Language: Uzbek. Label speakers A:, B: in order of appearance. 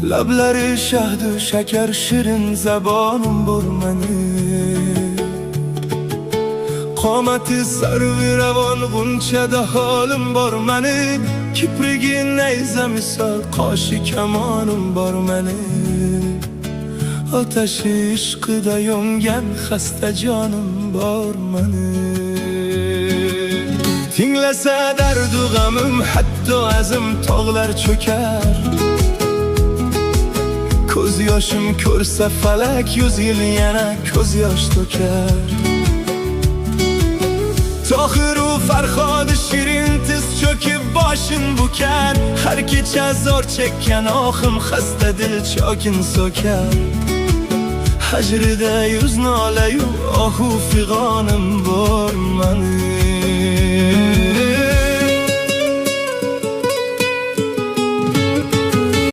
A: Lablari shahdu shakar shirin zabonim bor mani Qomati sarvi ravon g'unchada holim bor mani Kiprigi nayza misol qoshi kamonim bor mani Otashi ishqida yongan xasta jonim bor mani Tinglasa dardu g'amim hatto azim tog'lar cho'kar Ko'z yoshim ko'rsa falak 100 yil yana ko'z yosh to'kar Tohiru Farhodi shirin tiz cho'kib boshin bukar Har kecha zor chekkan ohim xasta dil chokin so'kar Hajrida yuz nolayu ohu fig'onim bor mani